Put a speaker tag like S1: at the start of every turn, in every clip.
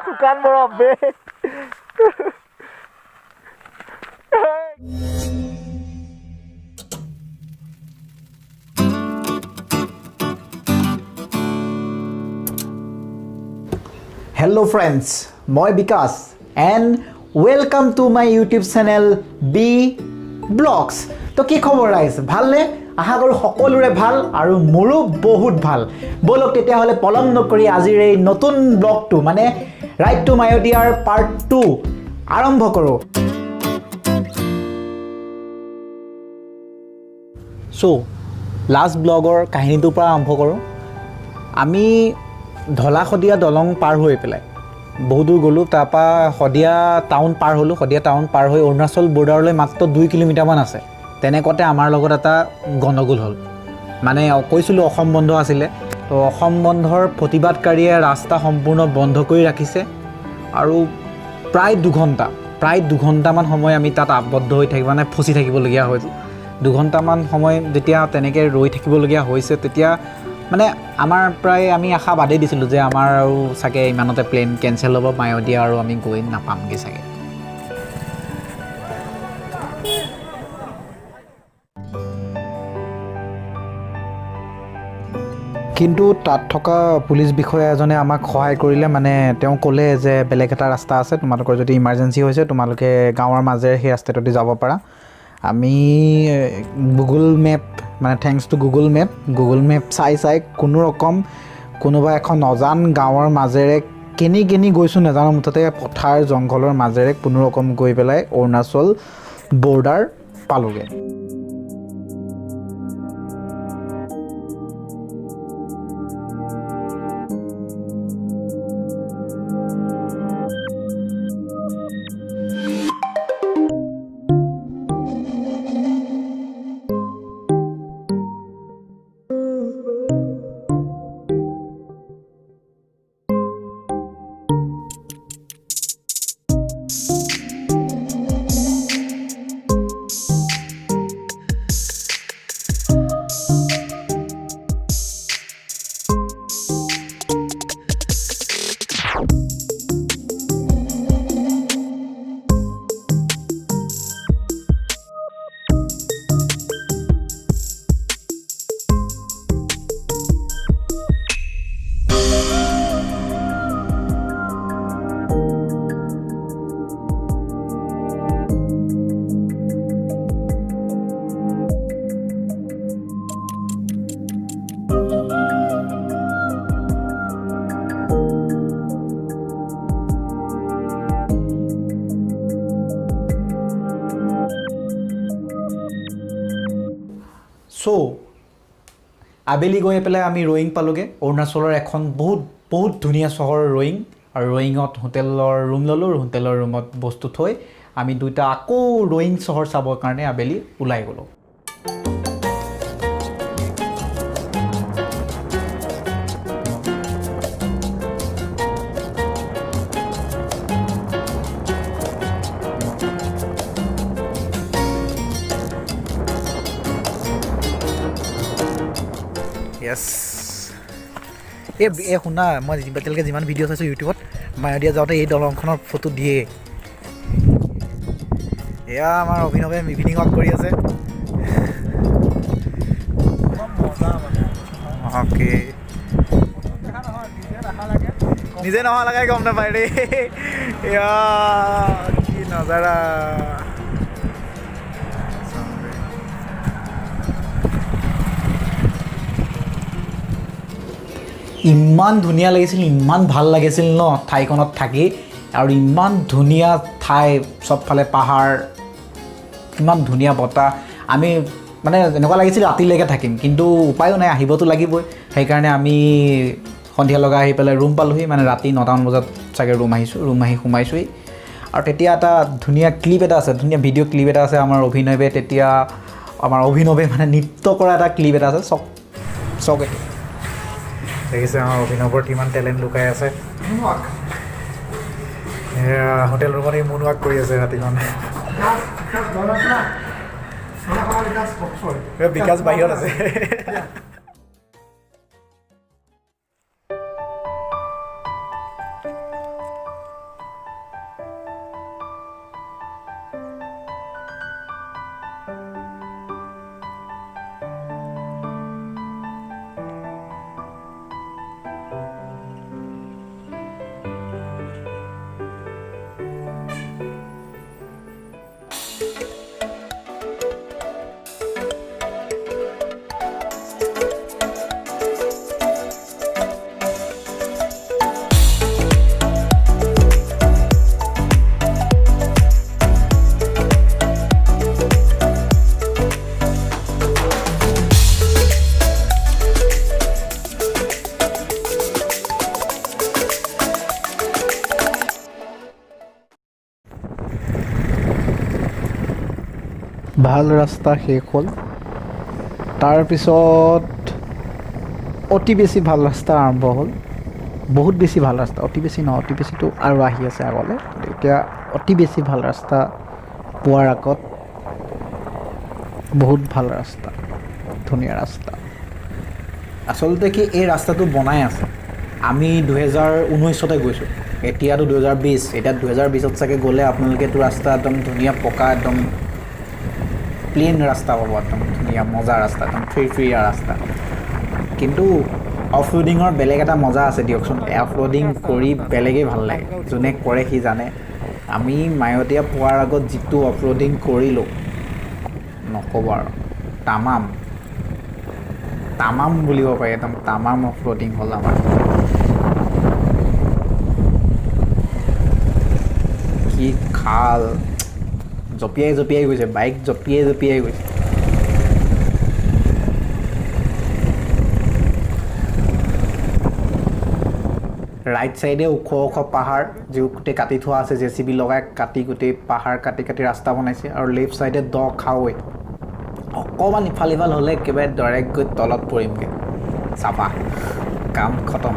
S1: Bukan merobek. Hello friends, মই বিকাশ and welcome to my YouTube channel B Blogs. তো কি খবৰ ৰাইজ ভালনে আশা কৰো সকলোৰে ভাল আৰু মোৰো বহুত ভাল বলক তেতিয়া হলে পলম নকৰি আজিৰ এই নতুন ব্লগটো মানে ৰাইট টু মায়োডিয়াৰ পাৰ্ট 2 আৰম্ভ কৰো সো লাষ্ট ব্লগৰ কাহিনীটোৰ পৰা আৰম্ভ কৰো আমি ধলা খদিয়া দলং পাৰ হৈ পেলাই বহুত দূৰ গলো তাৰপা খদিয়া টাউন পাৰ হলো খদিয়া টাউন পাৰ হৈ অৰুণাচল বৰ্ডাৰলৈ মাত্ৰ 2 কিলোমিটাৰ মান আছে তেনেকতে আমাৰ লগত এটা গণগোল হল মানে কৈছিলো অসম বন্ধ আছিল তো অসম বন্ধৰ প্ৰতিবাদকাৰীয়ে ৰাস্তা সম্পূৰ্ণ বন্ধ কৰি ৰাখিছে আৰু প্ৰায় 2 ঘণ্টা মান সময় আমি তাত আবদ্ধ হৈ থাকিব মানে ফসি থাকিবলগীয়া হয়তো 2 ঘণ্টা মান সময় যেতিয়া তেনেকৈ ৰৈ থাকিবলগীয়া হৈছে তেতিয়া মানে আমাৰ প্ৰায় আমি আশা বাদেই দিছিলোঁ যে আমাৰ আৰু চাগে ইমানতে প্লেন কেনচেল হ'ব মায়োডিয়া আৰু আমি গৈ নাপামগৈ চাগে কিন্তু তাত থকা পুলিচ বিষয়া এজনে আমাক সহায় কৰিলে মানে তেওঁ ক'লে যে বেলেগ এটা ৰাস্তা আছে তোমালোকৰ যদি ইমাৰ্জেঞ্চি হৈছে তোমালোকে গাঁৱৰ মাজেৰে সেই ৰাস্তাটোদি যাব পাৰা আমি গুগল মেপ মানে থ্যাঙ্কস টু গুগল মেপ চাই কোনো ৰকম কোনোবা এখন অজান গাঁৱৰ মাজেৰে কেনি গৈছোঁ নাজানো মুঠতে পথাৰ জংঘলৰ মাজেৰে কোনো ৰকম গৈ পেলাই অৰুণাচল বৰ্ডাৰ পালোগে সো আবেলি গৈ পেলাই আমি ৰয়িং পালোগে অৰুণাচলৰ এখন বহুত ধুনীয়া চহৰ ৰয়িং আৰু ৰয়িঙত হোটেলৰ ৰুম ল'লো হোটেলৰ ৰুমত বস্তু থৈ আমি দুইটা আকৌ ৰয়িং চহৰ চাবৰ কাৰণে আবেলি ওলাই গ'লো Yes. এই শুনা মই এতিয়ালৈকে যিমান ভিডিঅ' চাইছোঁ ইউটিউবত মায়োডিয়া যাওঁতে এই দলংখনৰ ফটো দিয়ে এয়া আমাৰ অভিনৱে ইভিনিং ৱাক কৰি আছে অ'কে নিজে নহা লাগে গম নাপায় দেই এয়া কি নজাৰা ইমান ধুনীয়া লাগিছিল ইমান ভাল লাগিছিল ন ঠাইখনত থাকি আৰু ইমান ধুনীয়া ঠাই সবফালে পাহাৰ কিমান ধুনীয়া বতাহ আমি মানে এনেকুৱা লাগিছিল ৰাতিলৈকে থাকিম কিন্তু উপায়ো নাই আহিবতো লাগিবই সেইকাৰণে আমি সন্ধিয়া লগা আহি পেলাই ৰুম পালোহি মানে ৰাতি 9টা মান বজাত চাগে ৰুম আহি সোমাইছোঁহি আৰু তেতিয়া এটা ধুনীয়া ক্লিপ এটা আছে ধুনীয়া ভিডিঅ' ক্লিপ এটা আছে আমাৰ অভিনৱে মানে নৃত্য কৰা এটা ক্লিপ এটা আছে চক দেখিছে আমাৰ অভিনৱৰ কিমান টেলেণ্ট লুকাই আছে হোটেল ৰুমত এই মুন ৱাক কৰি আছে ৰাতিখন বিকাশ বাহিৰত আছে ভাল ৰাস্তা শেষ হ'ল তাৰপিছত অতি বেছি ভাল ৰাস্তা আৰম্ভ হ'ল বহুত বেছি ভাল ৰাস্তা অতি বেছি নহয় অতি বেছিটো আৰু আহি আছে আগলৈ এতিয়া অতি বেছি ভাল ৰাস্তা পোৱাৰ আগত বহুত ভাল ৰাস্তা ধুনীয়া ৰাস্তা আচলতে কি এই ৰাস্তাটো বনাই আছে আমি 2019তে গৈছোঁ এতিয়াতো 2020 এতিয়া 2020ত চাগে গ'লে আপোনালোকে এইটো ৰাস্তা একদম ধুনীয়া পকা একদম প্লেন ৰাস্তা পাব একদম ধুনীয়া মজা ৰাস্তা একদম ফ্ৰী ৰাস্তা কিন্তু অফ ৰোডিঙৰ বেলেগ এটা মজা আছে দিয়কচোন অফ ৰোডিং কৰি বেলেগেই ভাল লাগে যোনে কৰে সি জানে আমি মায়তীয়া পোৱাৰ আগত যিটো অফ ৰোডিং কৰিলোঁ নক'ব আৰু তামাম বুলিব পাৰি একদম তামাম অফ ৰোডিং হ'ল আমাৰ কি খাল জঁপিয়াই গৈছে বাইক জঁপিয়াই গৈছে ৰাইট চাইডে ওখ পাহাৰ যি গোটেই কাটি থোৱা আছে JCB লগাই কাটি গোটেই পাহাৰ কাটি ৰাস্তা বনাইছে আৰু লেফ্ট চাইডে দ খাৱৈ অকণমান ইফাল হ'লে একেবাৰে ডাইৰেক্ট গৈ তলত পৰিমগৈ চাফা কাম খতম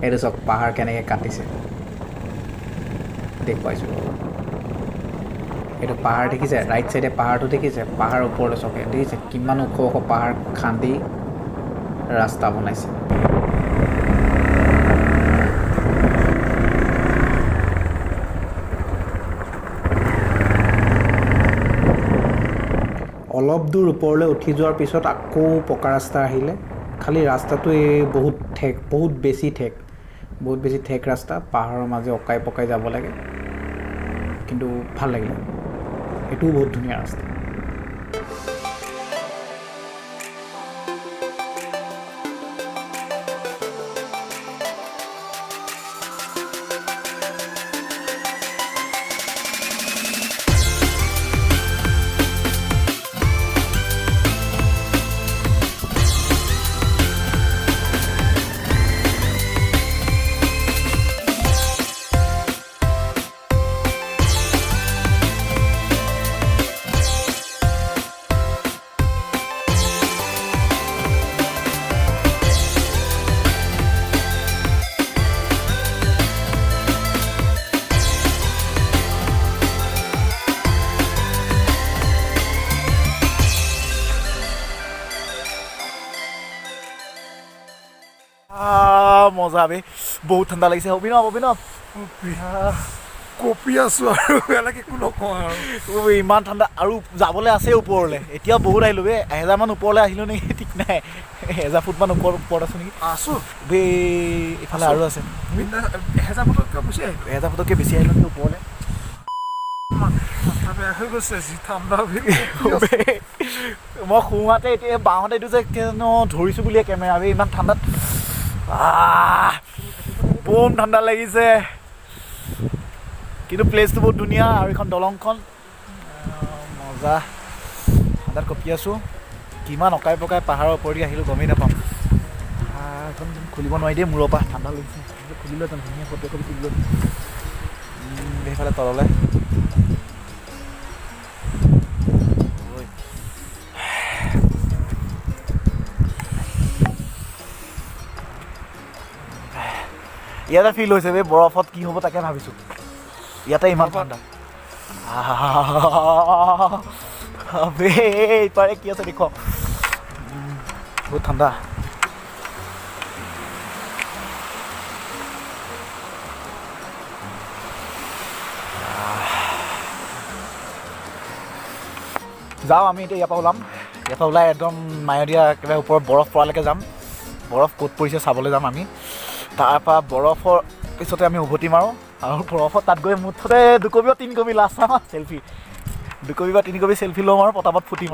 S1: এইটো চব পাহাৰ কেনেকৈ কাটিছে দেখুৱাইছোঁ এইটো পাহাৰ দেখিছে ৰাইট চাইডে পাহাৰটো দেখিছে পাহাৰ ওপৰলৈ চকে দেখিছে কিমান ওখ পাহাৰ খান্দি ৰাস্তা বনাইছে অলপ দূৰ ওপৰলৈ উঠি যোৱাৰ পিছত আকৌ পকা ৰাস্তা আহিলে খালি ৰাস্তাটো এই বহুত বেছি ঠেক ৰাস্তা পাহাৰৰ মাজে অকাই পকাই যাব লাগে কিন্তু ভাল লাগিলে এইটোও বহুত ধুনীয়া ৰাস্তা
S2: মজা বে বহুত ঠাণ্ডা লাগিছে অভিনৱ
S3: কপি আছো আৰু বেলেগে একো নকওঁ আৰু
S2: ইমান ঠাণ্ডা আৰু যাবলৈ আছে ওপৰলৈ এতিয়া বহুত আহিলোঁ বে 1000 মান ওপৰলৈ আহিলোঁ নেকি ঠিক নাই 1000 ফুট মান ওপৰত আছোঁ নেকি
S3: আছো
S2: বে ইফালে আৰু আছে
S3: 1000 ফুটতকৈ বেছি আহিলোঁ
S2: 1000 ফুটতকৈ বেছি আহিলোঁ নেকি ওপৰলৈ
S3: বেয়া হৈ গৈছে যি ঠাণ্ডা
S2: মই সোঁহাতে এতিয়া বাওঁহাতে এইটো যে ধৰিছোঁ বুলিয়ে কেমেৰা বে ইমান ঠাণ্ডাত বম ঠাণ্ডা লাগিছে কিন্তু প্লেচটো বহুত ধুনীয়া আৰু এইখন দলংখন মজা ঠাণ্ডাত কঁপি আছোঁ কিমান অকাই পকাই পাহাৰৰ ওপৰেদি আহিলোঁ গমেই নাপাওঁ এখন খুলিব নোৱাৰি দেই মূৰৰ পৰা ঠাণ্ডা লাগিছে খুলিলোঁ একদম ধুনীয়া ফটো একপি তুলিলোঁ সেইফালে তললৈ ইয়াতে ফিল হৈছে বে বৰফত কি হ'ব তাকে ভাবিছোঁ ইয়াতে ইমান ঠাণ্ডা বে ইপাৰে কি আছে দেখুৱাওঁ বহুত ঠাণ্ডা যাওঁ আমি এতিয়া ইয়াৰ পৰা ওলাই একদম মায়দিয়া একেবাৰে ওপৰত বৰফ পৰালৈকে যাম বৰফ ক'ত পৰিছে চাবলৈ যাম আমি তাৰপৰা বৰফৰ পিছতে আমি উভতি মাৰোঁ আৰু বৰফত তাত গৈ মুঠতে 2 কপি বা 3 কপি লাষ্ট আমাৰ চেল্ফি 2 কপি বা 3 কপি চেল্ফি ল'ম আৰু পটাপট ফুটিম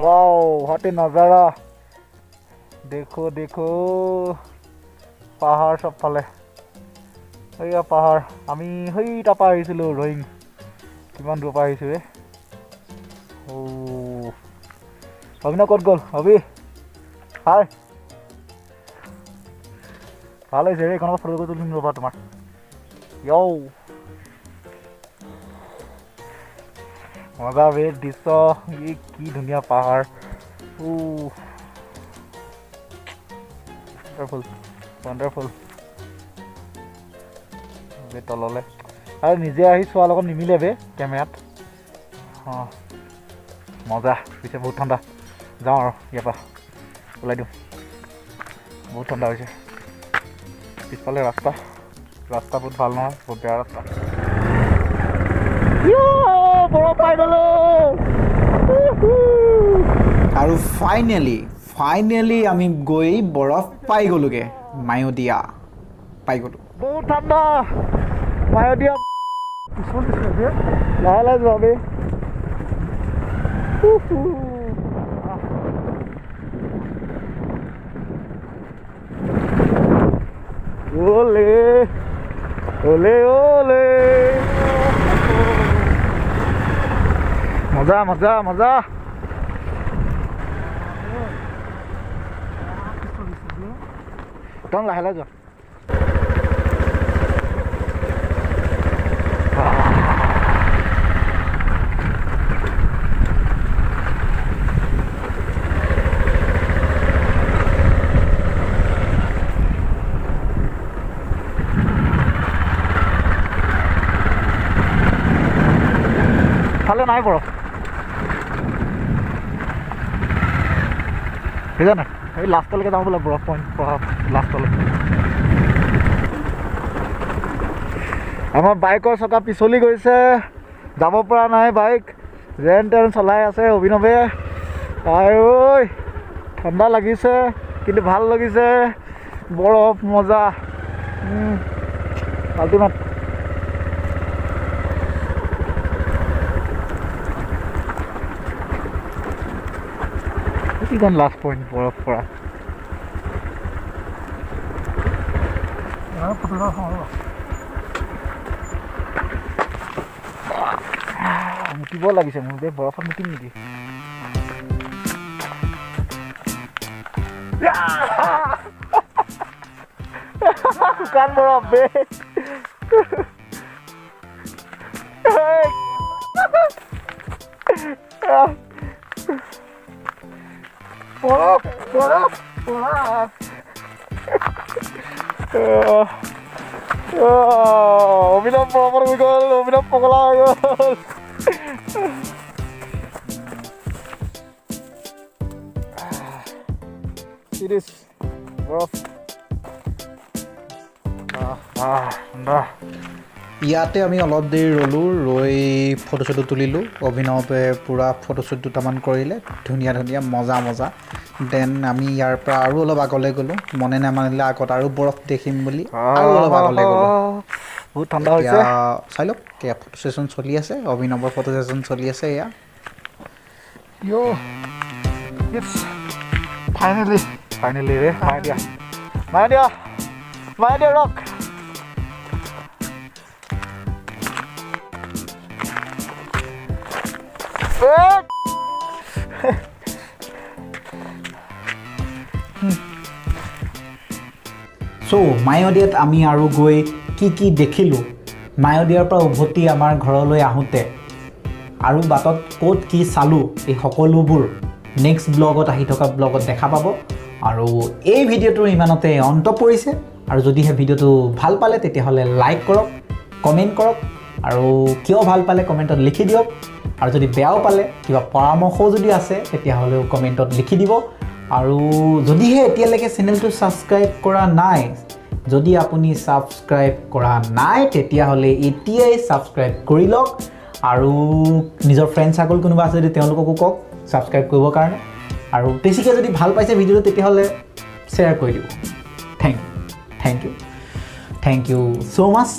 S2: হাতে নজাৰা দেখো পাহাৰ চবফালে সেয়া পাহাৰ আমি সেই তাৰপৰা আহিছিলোঁ ৰয়িং কিমান দূৰৰ পৰা আহিছোঁ অভিনৱ ক'ত গ'ল হাই ভাল হৈছে এইখনৰ ফটো কৰি তুলিম ৰ'বা তোমাৰ মজা বে দৃশ্য এই কি ধুনীয়া পাহাৰ ৱাণ্ডাৰফুল ৱাণ্ডাৰফুল বে তললৈ আৰু নিজে আহি চোৱাৰ লগত নিমিলে বে কেমেৰাত অঁ মজা পিছে বহুত ঠাণ্ডা যাওঁ আৰু ইয়াৰ পৰা ওলাই দিওঁ বহুত ঠাণ্ডা হৈছে পিছফালে ৰাস্তা বহুত ভাল নহয় বহুত বেয়া ৰাস্তা বৰফ পাই গ'লো
S1: আৰু ফাইনেলি আমি গৈ বৰফ পাই গ'লোগৈ মায়'দিয়া পাই গ'লোঁ
S2: বহুত ঠাণ্ডা মায়'দিয়া লাহে লাহে যোৱা বে ওলে ওলে ওলে মজা মজা মজা একদম লাহে লাহে যোৱা ফালে নাই বৰফ বুজা নাই এই লাষ্টলৈকে যাওঁ বোলে বৰফ পইণ্ট লাষ্টলৈ আমাৰ বাইকৰ চকা পিছলি গৈছে যাব পৰা নাই বাইক যেন তেন চলাই আছে অভিনৱে আৰু ঠাণ্ডা লাগিছে কিন্তু ভাল লাগিছে বৰফ মজা আল্টিমেট কিমান লাষ্ট পইণ্ট বৰফ পৰা মুতিব লাগিছে মোৰ বে বৰফত মুতিম নেকি শুকান বৰফ বে বৰফ বৰফ বৰফ অভিনৱ বৰফত হৈ গ'ল অভিনৱ পগলা হৈ গ'ল বৰফ
S1: ইয়াতে আমি অলপ দেৰি ৰ'লোঁ ৰৈ ফটো চটো তুলিলোঁ অভিনৱে পূৰা ফটোশ্বুট দুটামান কৰিলে ধুনীয়া ধুনীয়া মজা দেন আমি ইয়াৰ পৰা আৰু অলপ আগলৈ গ'লোঁ মনে নামানিলে আগত আৰু বৰফ দেখিম বুলি আৰু অলপ আগলৈ গ'লোঁ
S2: বহুত ঠাণ্ডা হৈছে
S1: চাই লওক এয়া ফটো ছেশ্যন চলি আছে অভিনৱৰ ফটো ছেশ্যন চলি আছে এয়া
S2: ফাইনেলি ৰে মায়'দিয়া ৰক
S1: চ' মায়'দিয়াত আমি আৰু গৈ কি দেখিলোঁ মায়'দিয়াৰ পৰা উভতি আমাৰ ঘৰলৈ আহোঁতে আৰু বাটত ক'ত কি চালোঁ এই সকলোবোৰ নেক্সট ব্লগত আহি থকা ব্লগত দেখা পাব আৰু এই ভিডিঅ'টোৰ ইমানতে অন্ত পৰিছে আৰু যদিহে ভিডিঅ'টো ভাল পালে তেতিয়াহ'লে লাইক কৰক কমেণ্ট কৰক আৰু কিয় ভাল পালে কমেণ্টত লিখি দিয়ক আৰু যদি বেয়াও পালে কিবা পৰামৰ্শও যদি আছে তেতিয়াহ'লেও কমেণ্টত লিখি দিব আৰু যদিহে এতিয়ালৈকে চেনেলটো ছাবস্ক্ৰাইব কৰা নাই যদি আপুনি ছাবস্ক্ৰাইব কৰা নাই তেতিয়াহ'লে এতিয়াই ছাবস্ক্ৰাইব কৰি লওক আৰু নিজৰ ফ্ৰেণ্ড চাৰ্কল কোনোবা আছে যদি তেওঁলোককো কওক ছাবস্ক্ৰাইব কৰিবৰ কাৰণে আৰু বেছিকৈ যদি ভাল পাইছে ভিডিঅ'টো তেতিয়াহ'লে শ্বেয়াৰ কৰি দিব থেংক ইউ ছ' মাছ